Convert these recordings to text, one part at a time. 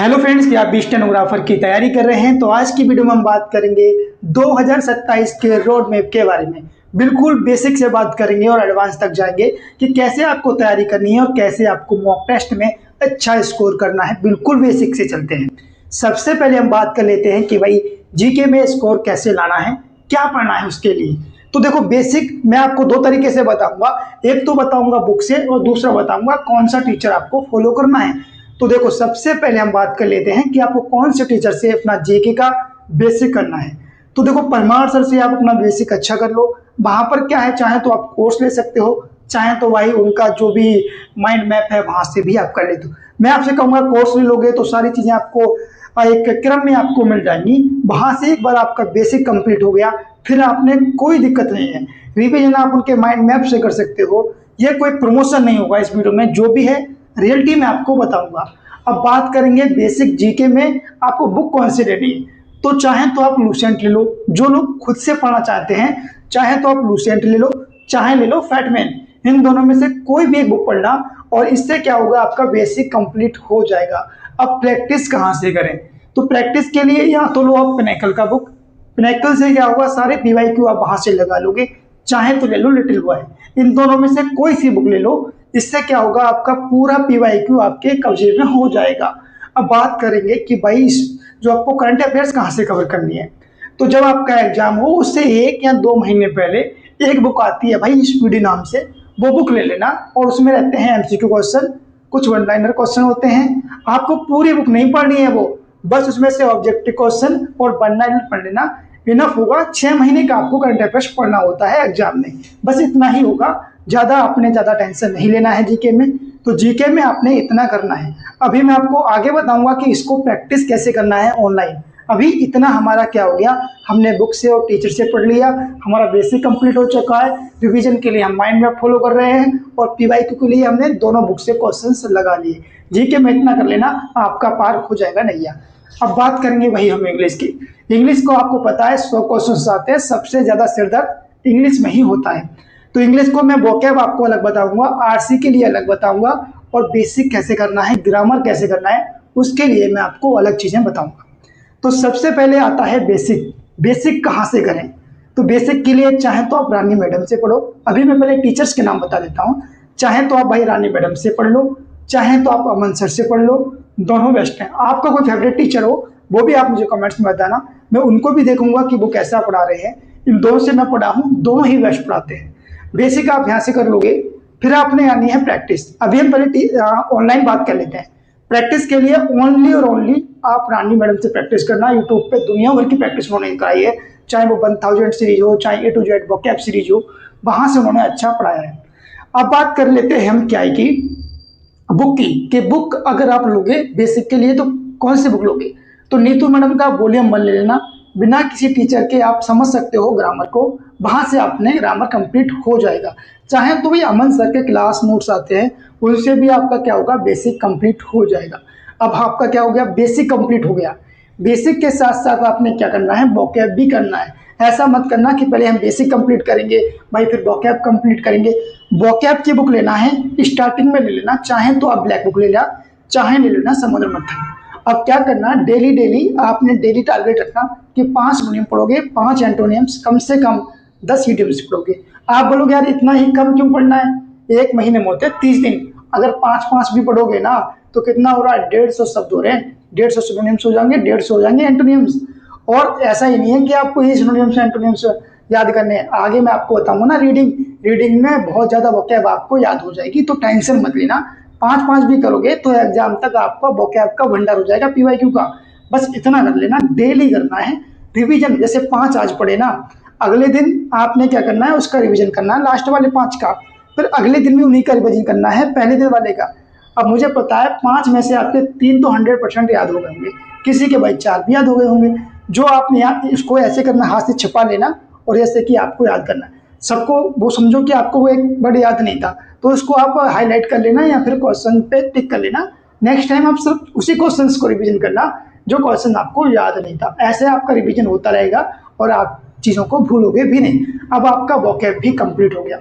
Hello friends, क्या आप भी स्टेनोग्राफर की तैयारी कर रहे हैं? तो आज की वीडियो में हम बात करेंगे 2027 के रोड मैप के बारे में। बिल्कुल बेसिक से बात करेंगे और एडवांस तक जाएंगे कि कैसे आपको तैयारी करनी है और कैसे आपको मॉक टेस्ट में अच्छा स्कोर करना है। बिल्कुल बेसिक से चलते हैं। सबसे पहले हम बात कर लेते हैं कि भाई जीके में स्कोर कैसे लाना है, क्या पढ़ना है उसके लिए। तो देखो, बेसिक मैं आपको दो तरीके से बताऊंगा। एक तो बताऊंगा बुक से और दूसरा बताऊंगा कौन सा टीचर आपको फॉलो करना है। तो देखो, सबसे पहले हम बात कर लेते हैं कि आपको कौन से टीचर से अपना जीके का बेसिक करना है। तो देखो, परमार सर से आप अपना बेसिक अच्छा कर लो। वहां पर क्या है, चाहे तो आप कोर्स ले सकते हो, चाहे तो भाई उनका जो भी माइंड मैप है वहां से भी आप कर लेते हो। मैं आपसे कहूंगा कोर्स ले लोगे तो सारी चीजें आपको एक क्रम में आपको मिल जाएंगी। वहां से एक बार आपका बेसिक कंप्लीट हो गया, फिर आपने कोई दिक्कत नहीं है। रिविजन आप उनके माइंड मैप से कर सकते हो। ये कोई प्रमोशन नहीं होगा इस वीडियो में, जो भी है रियलिटी में आपको बताऊंगा। अब बात करेंगे बेसिक जीके में आपको बुक कौन सी लेनी है। तो चाहे तो आप लूसेंट ले लो, जो लोग खुद से पढ़ना चाहते हैं, चाहे तो आप लूसेंट ले लो, चाहे ले लो फैटमैन। इन दोनों में से कोई भी एक बुक पढ़ना, और इससे क्या होगा, आपका बेसिक कंप्लीट हो जाएगा। अब प्रैक्टिस कहाँ से करें? तो प्रैक्टिस के लिए या तो लो आप पिनेकल का बुक। पिनेकल से क्या होगा, सारे पीवाईक्यू आप वहां से लगा लोगे। चाहे तो ले लो लिटिल बॉय। इन दोनों में से कोई सी बुक ले लो। इससे क्या होगा, आपका पूरा पीवाईक्यू आपके कब्जे में हो जाएगा। अब बात करेंगे कि भाई जो आपको करंट अफेयर्स कहाँ से कवर करनी है। तो जब आपका एग्जाम हो उससे 1 या 2 महीने पहले एक बुक आती है भाई स्पीडी नाम से, वो बुक ले लेना। और उसमें रहते हैं एमसीक्यू क्वेश्चन, कुछ वन लाइनर क्वेश्चन होते हैं। आपको पूरी बुक नहीं पढ़नी है, वो बस उसमें से ऑब्जेक्टिव क्वेश्चन और वन लाइनर पढ़ लेना, इनफ होगा। 6 महीने का आपको करंट अफेयर्स पढ़ना होता है एग्जाम में, बस इतना ही होगा। ज्यादा टेंशन नहीं लेना है जीके में। तो जीके में आपने इतना करना है। अभी मैं आपको आगे बताऊंगा कि इसको प्रैक्टिस कैसे करना है ऑनलाइन। अभी इतना हमारा क्या हो गया, हमने बुक से और टीचर से पढ़ लिया, हमारा बेसिक कंप्लीट हो चुका है। रिवीजन के लिए हम माइंड मैप फॉलो कर रहे हैं और पीवाईक्यू के लिए हमने दोनों बुक से क्वेश्चंस लगा लिए। जीके में इतना कर लेना, आपका पार हो जाएगा नैया। अब बात करेंगे वही हम इंग्लिश की। इंग्लिश को आपको पता है 100 क्वेश्चन आते हैं, सबसे ज्यादा सिरदर्द इंग्लिश में ही होता है। तो इंग्लिश को मैं वोकैब आपको अलग बताऊंगा, आरसी के लिए अलग बताऊंगा, और बेसिक कैसे करना है, ग्रामर कैसे करना है, उसके लिए मैं आपको अलग चीजें बताऊंगा। तो सबसे पहले आता है बेसिक। बेसिक कहाँ से करें? तो बेसिक के लिए चाहे तो आप रानी मैडम से पढ़ो। अभी मैं पहले टीचर्स के नाम बता देता हूँ। चाहे तो आप भाई रानी मैडम से पढ़ लो, चाहे तो आप अमन सर से पढ़ लो, दोनों बेस्ट हैं। आपका कोई फेवरेट टीचर हो वो भी आप मुझे कमेंट्स में बताना, मैं उनको भी देखूंगा कि वो कैसा पढ़ा रहे हैं। इन दोनों से मैं पढ़ा हूँ, दोनों ही बेस्ट पढ़ाते हैं। बेसिक आप यहाँ से कर लोगे, फिर आपने आनी है प्रैक्टिस। अभी हम पहले ऑनलाइन बात कर लेते हैं। प्रैक्टिस के लिए ओनली और ओनली आप रानी मैडम से प्रैक्टिस करना। यूट्यूब पे दुनिया भर की प्रैक्टिस उन्होंने कराई है, चाहे वो 1000 सीरीज हो, चाहे A to Z vocab series हो, वहां से उन्होंने अच्छा पढ़ाया है। अब बात कर लेते हैं हम क्या है की बुक की, कि बुक अगर आप लोगे बेसिक के लिए तो कौन सी बुक लोगे? तो नीतू मैडम का वॉल्यूम 1 ले लेना। बिना किसी टीचर के आप समझ सकते हो ग्रामर को, वहां से आपने ग्रामर कंप्लीट हो जाएगा। चाहे तो भी अमन सर के क्लास नोट्स आते हैं, उनसे भी आपका क्या होगा, बेसिक कंप्लीट हो जाएगा। अब आपका क्या हो गया, बेसिक कंप्लीट हो गया। बेसिक के साथ साथ आपने क्या करना है, वोकैब भी करना है। ऐसा मत करना कि पहले हम बेसिक कंप्लीट करेंगे भाई फिर वोकैब कंप्लीट करेंगे। वोकैब की बुक लेना है, स्टार्टिंग में ले लेना। चाहे तो आप ब्लैक बुक ले लेना, चाहे ले लेना समुद्र मंथन। अब क्या करना, डेली डेली आपने डेली टारगेट रखना कि 5 सिनोनियम पढ़ोगे, 5 एंटोनियम्स, कम से कम 10 ईडियम्स पढ़ोगे। आप बोलोगे यार इतना ही कम क्यों पढ़ना है, 1 महीने में होते हैं 30 दिन। अगर 5-5 भी पढ़ोगे ना तो कितना हो रहा है, 150 शब्द हो रहे हैं। 150 सिनोनियम्स हो जाएंगे, 150 हो जाएंगे एंटोनियम्स। और ऐसा ही नहीं है कि आपको ये सिनोनियम्स एंटोनियम्स याद करने हैं, आगे मैं आपको बताऊंगा ना। रीडिंग में बहुत ज्यादा वोकैब आपको याद हो जाएगी, तो टेंशन मत लेना। 5-5 भी करोगे तो एग्जाम तक आपका वोकैब का भंडार हो जाएगा पीवाईक्यू का। बस इतना कर लेना, डेली करना है रिवीजन। जैसे 5 आज पढ़े ना, अगले दिन आपने क्या करना है, उसका रिवीजन करना है, लास्ट वाले 5 का। फिर अगले दिन भी उन्हीं का रिवीजन करना है, पहले दिन वाले का। अब मुझे पता है 5 में से आपके 3 तो 100% याद हो गए होंगे, किसी के भाई 4 भी याद हो गए होंगे। जो आपने याद, इसको ऐसे करना, हाथ से छिपा लेना और ऐसे कि आपको याद करना है। सबको वो समझो कि आपको वो एक वर्ड याद नहीं था, तो उसको आप हाईलाइट कर लेना या फिर क्वेश्चन पे टिक कर लेना। नेक्स्ट टाइम आप सिर्फ उसी क्वेश्चन को रिवीजन करना जो क्वेश्चन आपको याद नहीं था। ऐसे आपका रिवीजन होता रहेगा और आप चीज़ों को भूलोगे भी नहीं। अब आपका वोकैब भी कंप्लीट हो गया।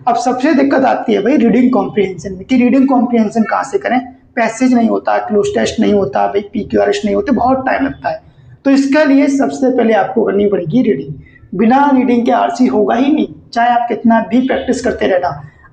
अब सबसे दिक्कत आती है भाई रीडिंग कॉम्प्रिहेंशन में, कि रीडिंग कॉम्प्रिहेंशन कहाँ से करें। पैसेज नहीं होता, क्लोज टेस्ट नहीं होता, भाई PQRS नहीं होते, बहुत टाइम लगता है। तो इसके लिए सबसे पहले आपको करनी पड़ेगी रीडिंग। बिना रीडिंग के आरसी होगा ही नहीं, चाहे आप कितना भी प्रैक्टिस करते रहना।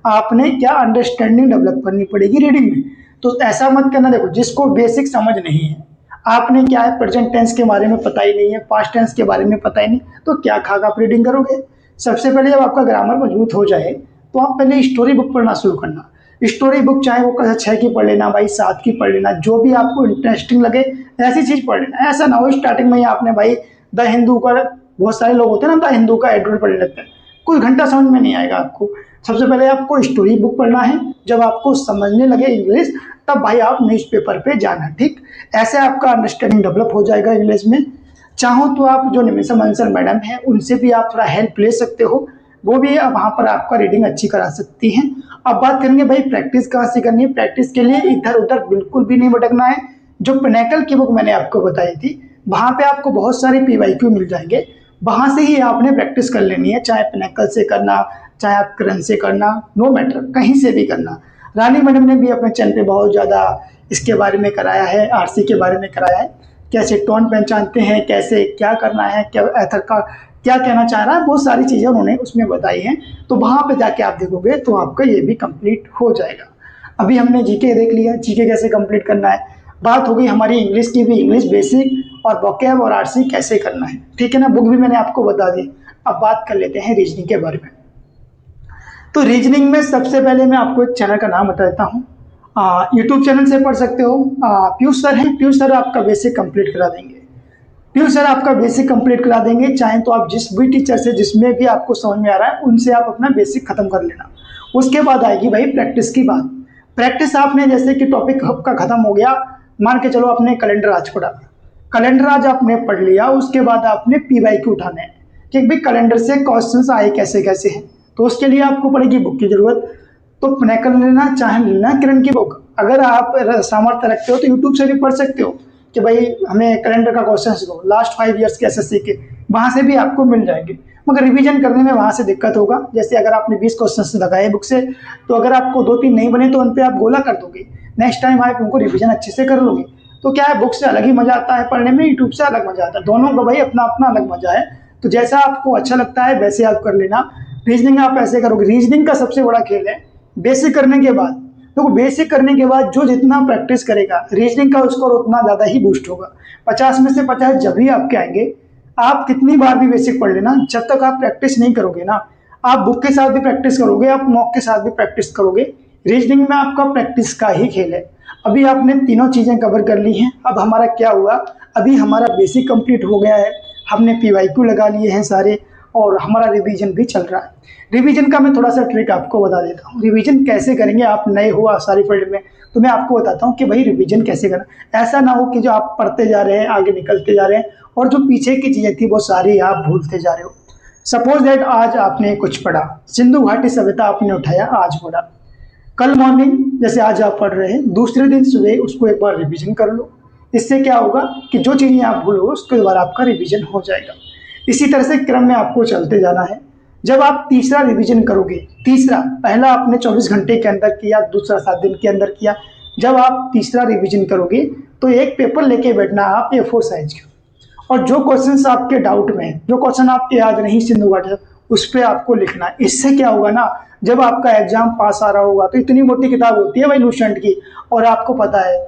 आपने क्या अंडरस्टैंडिंग डेवलप करनी पड़ेगी रीडिंग में। तो ऐसा मत करना, देखो जिसको बेसिक समझ नहीं है, आपने क्या है प्रेजेंट टेंस के बारे में पता ही नहीं है, पास्ट टेंस के बारे में पता ही नहीं, तो क्या खाकर आप रीडिंग करोगे। सबसे पहले जब आपका ग्रामर मजबूत हो जाए तो आप पहले स्टोरी बुक पढ़ना शुरू करना। स्टोरी बुक चाहे वो कक्षा 6 की पढ़ लेना, भाई 7 की पढ़ लेना, जो भी आपको इंटरेस्टिंग लगे ऐसी चीज पढ़ लेना। ऐसा ना हो स्टार्टिंग में ही आपने भाई द हिंदू का, बहुत सारे लोग होते हैं ना द हिंदू का एडिटोरियल पढ़ लेते हैं, कुछ घंटा समझ में नहीं आएगा आपको। सबसे पहले आपको स्टोरी बुक पढ़ना है, जब आपको समझने लगे इंग्लिश तब भाई आप न्यूज़पेपर पे जाना, ठीक। ऐसे आपका अंडरस्टैंडिंग डेवलप हो जाएगा इंग्लिश में। चाहो तो आप जो निमिषा मंसल मैडम है उनसे भी आप थोड़ा हेल्प ले सकते हो, वो भी वहाँ पर आपका रीडिंग अच्छी करा सकती हैं। अब बात करेंगे भाई प्रैक्टिस कहाँ से करनी है। प्रैक्टिस के लिए इधर उधर बिल्कुल भी नहीं भटकना है। जो पिनेकल की बुक मैंने आपको बताई थी, वहाँ पे आपको बहुत सारे PYQ मिल जाएंगे, वहाँ से ही आपने प्रैक्टिस कर लेनी है। चाहे पिनेकल से करना, चाहे आप करन से करना, नो मैटर, कहीं से भी करना। रानी मैडम ने भी अपने चैनल पे बहुत ज़्यादा इसके बारे में कराया है, आरसी के बारे में कराया है, कैसे टोन पहचानते हैं, कैसे क्या करना है, क्या एथर का क्या कहना चाह रहा है, बहुत सारी चीज़ें उन्होंने उसमें बताई हैं। तो वहाँ पे जाके आप देखोगे तो आपका ये भी कंप्लीट हो जाएगा। अभी हमने जीके देख लिया, जीके कैसे कंप्लीट करना है। बात हो गई हमारी इंग्लिश की भी, इंग्लिश बेसिक और वोकैब और आरसी कैसे करना है, ठीक है ना, बुक भी मैंने आपको बता दी। अब बात कर लेते हैं रीजनिंग के बारे में। तो रीजनिंग में सबसे पहले मैं आपको एक चैनल का नाम बता देता हूँ, यूट्यूब चैनल से पढ़ सकते हो। पीयूष सर हैं, पीयूष सर आपका बेसिक कंप्लीट करा देंगे। पीयूष सर आपका बेसिक कंप्लीट करा देंगे। चाहे तो आप जिस भी टीचर से, जिसमें भी आपको समझ में आ रहा है, उनसे आप अपना बेसिक खत्म कर लेना। उसके बाद आएगी भाई प्रैक्टिस की बात। प्रैक्टिस आपने जैसे कि टॉपिक का खत्म हो गया, मान के चलो आपने कैलेंडर आज पढ़ा, कैलेंडर आज आपने पढ़ लिया, उसके बाद आपने PYQ उठाने हैं कि भाई कैलेंडर से क्वेश्चन आए कैसे कैसे हैं। तो उसके लिए आपको पड़ेगी बुक की जरूरत। तो पिनेकल लेना, चाहे लेना किरण की बुक। अगर आप सामर्थ्य रखते हो तो यूट्यूब से भी पढ़ सकते हो कि भाई हमें कैलेंडर का क्वेश्चन दो, लास्ट 5 ईयर्स के SSC के, वहाँ से भी आपको मिल जाएंगे। मगर रिवीजन करने में वहाँ से दिक्कत होगा। जैसे अगर आपने 20 क्वेश्चन लगाए बुक से, तो अगर आपको 2-3 नहीं बने तो उन पर आप गोला कर दोगे, नेक्स्ट टाइम आप उनको रिवीजन अच्छे से कर लोगे। तो क्या है, बुक से अलग ही मजा आता है पढ़ने में, यूट्यूब से अलग मजा आता है, दोनों का भाई अपना अपना अलग मजा है। तो जैसा आपको अच्छा लगता है वैसे आप कर लेना। रीजनिंग आप ऐसे करोगे, रीजनिंग का सबसे बड़ा खेल है बेसिक करने के बाद। देखो बेसिक करने के बाद जो जितना प्रैक्टिस करेगा रीजनिंग का स्कोर उतना ज़्यादा ही बूस्ट होगा। 50 में से 50 जब भी आपके आएंगे। आप कितनी बार भी बेसिक पढ़ लेना, जब तक आप प्रैक्टिस नहीं करोगे ना, आप बुक के साथ भी प्रैक्टिस करोगे, आप मॉक के साथ भी प्रैक्टिस करोगे, रीजनिंग में आपका प्रैक्टिस का ही खेल है। अभी आपने तीनों चीज़ें कवर कर ली हैं। अब हमारा क्या हुआ, अभी हमारा बेसिक कंप्लीट हो गया है, हमने PYQ लगा लिए हैं सारे, और हमारा रिवीजन भी चल रहा है। रिवीजन का मैं थोड़ा सा ट्रिक आपको बता देता हूँ। रिवीजन कैसे करेंगे, आप नए हो सारी फील्ड में, तो मैं आपको बताता हूँ कि भाई रिवीजन कैसे करना। ऐसा ना हो कि जो आप पढ़ते जा रहे हैं आगे निकलते जा रहे हैं और जो पीछे की चीज़ें थी वो सारी आप भूलते जा रहे हो। सपोज दैट आज आपने कुछ पढ़ा, सिंधु घाटी सभ्यता आपने उठाया, आज पढ़ा, कल मॉर्निंग जैसे आज आप पढ़ रहे हैं, दूसरे दिन सुबह उसको एक बार रिवीजन कर लो। इससे क्या होगा कि जो चीज़ें आप भूलो उसके बाद आपका रिवीजन हो जाएगा। इसी तरह से क्रम में आपको चलते जाना है। जब आप तीसरा रिवीजन करोगे, तीसरा, पहला आपने 24 घंटे के अंदर किया, दूसरा 7 दिन के अंदर किया, जब आप तीसरा रिवीजन करोगे तो एक पेपर लेके बैठना आप A4 साइज का, और जो क्वेश्चंस आपके डाउट में हैं, जो क्वेश्चन आपके याद नहीं सिंधु घाटी, उस पर आपको लिखना है। इससे क्या होगा ना, जब आपका एग्जाम पास आ रहा होगा तो इतनी मोटी किताब होती है भाई लूसेंट की, और आपको पता है,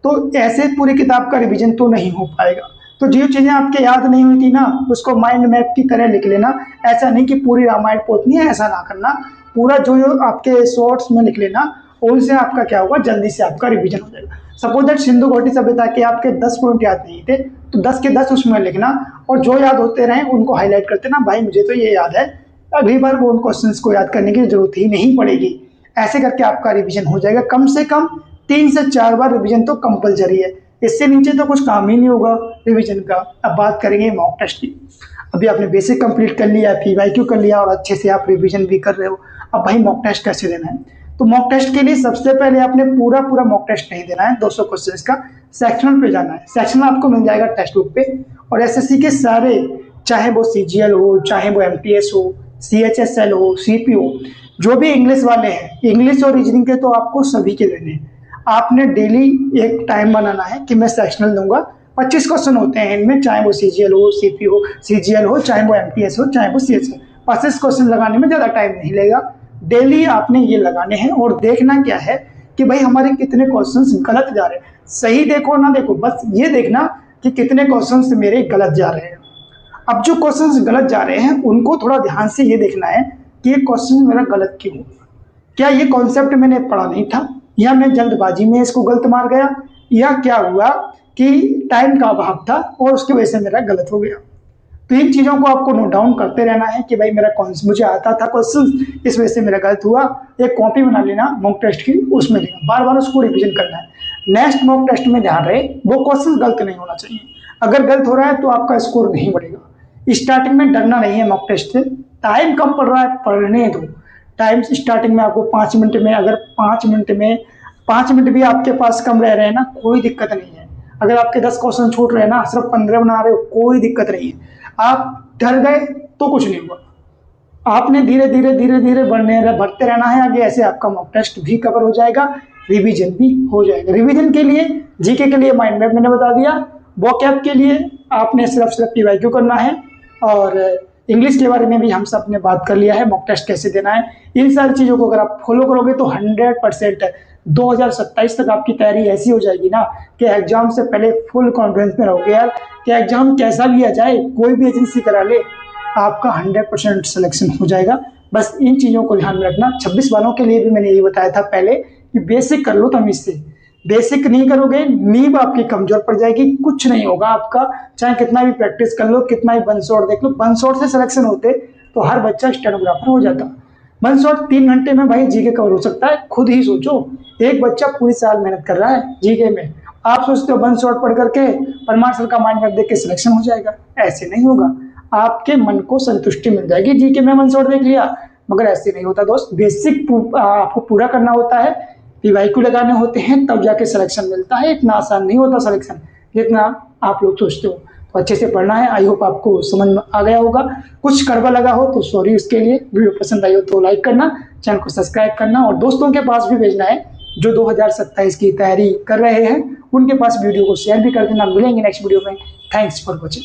तो ऐसे पूरी किताब का रिवीजन तो नहीं हो पाएगा। तो जो चीज़ें आपके याद नहीं हुई थी ना, उसको माइंड मैप की तरह लिख लेना। ऐसा नहीं कि पूरी रामायण पोतनी है, ऐसा ना करना, पूरा जो आपके शॉर्ट्स में लिख लेना, उनसे आपका क्या होगा, जल्दी से आपका रिवीजन हो जाएगा। सपोज दैट सिंधु घाटी सभ्यता के आपके 10 पॉइंट याद नहीं थे, तो 10 के 10 उसमें लिखना, और जो याद होते रहे उनको हाईलाइट करते ना, भाई मुझे तो ये याद है, अगली बार वो उन क्वेश्चन को याद करने की जरूरत ही नहीं पड़ेगी। ऐसे करके आपका रिवीजन हो जाएगा। कम से कम 3 से 4 बार रिवीजन तो कंपलसरी है, इससे नीचे तो कुछ काम ही नहीं होगा रिवीजन का। अब बात करेंगे मॉक टेस्ट की। अभी आपने बेसिक कंप्लीट कर लिया, PYQ कर लिया, और अच्छे से आप रिवीजन भी कर रहे हो। अब भाई मॉक टेस्ट कैसे देना है, तो मॉक टेस्ट के लिए सबसे पहले आपने पूरा मॉक टेस्ट नहीं देना है, 200 क्वेश्चन का, सेक्शनल पे जाना है। सेक्शनल आपको मिल जाएगा टेक्स्ट बुक पे, और SSC के सारे, चाहे वो CGL हो, चाहे वो MTS हो, CHSL हो, CP हो, जो भी इंग्लिश वाले हैं, इंग्लिश और रीजनिंग के तो आपको सभी के देने हैं। आपने डेली एक टाइम बनाना है कि मैं सेक्शनल दूंगा। 25 क्वेश्चन होते हैं इनमें, चाहे वो सीजीएल हो, सीपी हो, सीजीएल हो, चाहे वो एमटीएस हो, चाहे वो सीएस हो। 25 क्वेश्चन लगाने में ज़्यादा टाइम नहीं लगेगा। डेली आपने ये लगाने हैं और देखना क्या है कि भाई हमारे कितने क्वेश्चंस गलत जा रहे हैं। सही देखो ना देखो, बस ये देखना कि कितने क्वेश्चंस मेरे गलत जा रहे हैं। अब जो क्वेश्चंस गलत जा रहे हैं उनको थोड़ा ध्यान से ये देखना है कि ये क्वेश्चन मेरा गलत क्यों हुआ। क्या ये कॉन्सेप्ट मैंने पढ़ा नहीं था, या मैं जल्दबाजी में इसको गलत मार गया, या क्या हुआ कि टाइम का अभाव था और उसकी वजह से मेरा गलत हो गया। तो इन चीज़ों को आपको नोट डाउन करते रहना है कि भाई मेरा कौन मुझे आता था क्वेश्चन, इस वजह से मेरा गलत हुआ। एक कॉपी बना लेना मॉक टेस्ट की, उसमें लेना, बार बार उसको रिविजन करना है। नेक्स्ट मॉक टेस्ट में ध्यान रहे वो क्वेश्चन गलत नहीं होना चाहिए। अगर गलत हो रहा है तो आपका स्कोर नहीं बढ़ेगा। स्टार्टिंग में डरना नहीं है मॉक टेस्ट से। टाइम कम पड़ रहा है, पढ़ने दो। टाइम स्टार्टिंग में आपको 5 मिनट में, अगर 5 मिनट भी आपके पास कम रह रहे हैं ना, कोई दिक्कत नहीं है। अगर आपके 10 क्वेश्चन छूट रहे हैं ना, सिर्फ 15 बना रहे हो, कोई दिक्कत नहीं है। आप डर गए तो कुछ नहीं हुआ। आपने धीरे धीरे बढ़ते रहना है आगे। ऐसे आपका मॉक टेस्ट भी कवर हो जाएगा, रिवीजन भी हो जाएगा। रिवीजन के लिए, जीके के लिए माइंड मैप मैंने बता दिया। वोकैब के लिए आपने सिर्फ पीवाईक्यू करना है, और इंग्लिश के बारे में भी हम सब ने बात कर लिया है, मॉक टेस्ट कैसे देना है। इन सारी चीज़ों को अगर आप फॉलो करोगे तो 100% 2027 तक आपकी तैयारी ऐसी हो जाएगी ना कि एग्जाम से पहले फुल कॉन्फिडेंस में रहोगे यार कि एग्जाम कैसा भी आ जाए, कोई भी एजेंसी करा ले, आपका 100% सिलेक्शन हो जाएगा। बस इन चीज़ों को ध्यान में रखना। 26 वालों के लिए भी मैंने यही बताया था पहले कि बेसिक कर लो तमीज से। बेसिक नहीं करोगे, नींव आपकी कमजोर पड़ जाएगी, कुछ नहीं होगा आपका। चाहे कितना भी प्रैक्टिस कर लो, कितना भी वन शॉट देख लो। वन शॉट से सिलेक्शन होते तो हर बच्चा स्टेनोग्राफर हो जाता। वन शॉट 3 घंटे में भाई जीके कवर हो सकता है। खुद ही सोचो, एक बच्चा पूरी साल मेहनत कर रहा है जीके में, आप सोचते हो वन शॉट पढ़ करके परमार सर का माइंड मैप देख के सिलेक्शन हो जाएगा। ऐसे नहीं होगा। आपके मन को संतुष्टि मिल जाएगी जीके में वन शॉट देख लिया, मगर ऐसे नहीं होता दोस्त। बेसिक आपको पूरा करना होता है, पीवाईक्यू लगाने होते हैं, तब जाके सिलेक्शन मिलता है। इतना आसान नहीं होता सिलेक्शन जितना आप लोग सोचते हो। तो अच्छे से पढ़ना है। आई होप आपको समझ में आ गया होगा। कुछ कड़वा लगा हो तो सॉरी उसके लिए। वीडियो पसंद आई हो तो लाइक करना, चैनल को सब्सक्राइब करना, और दोस्तों के पास भी भेजना है जो 2027 की तैयारी कर रहे हैं, उनके पास वीडियो को शेयर भी कर देना। मिलेंगे नेक्स्ट वीडियो में। Thanks for watching.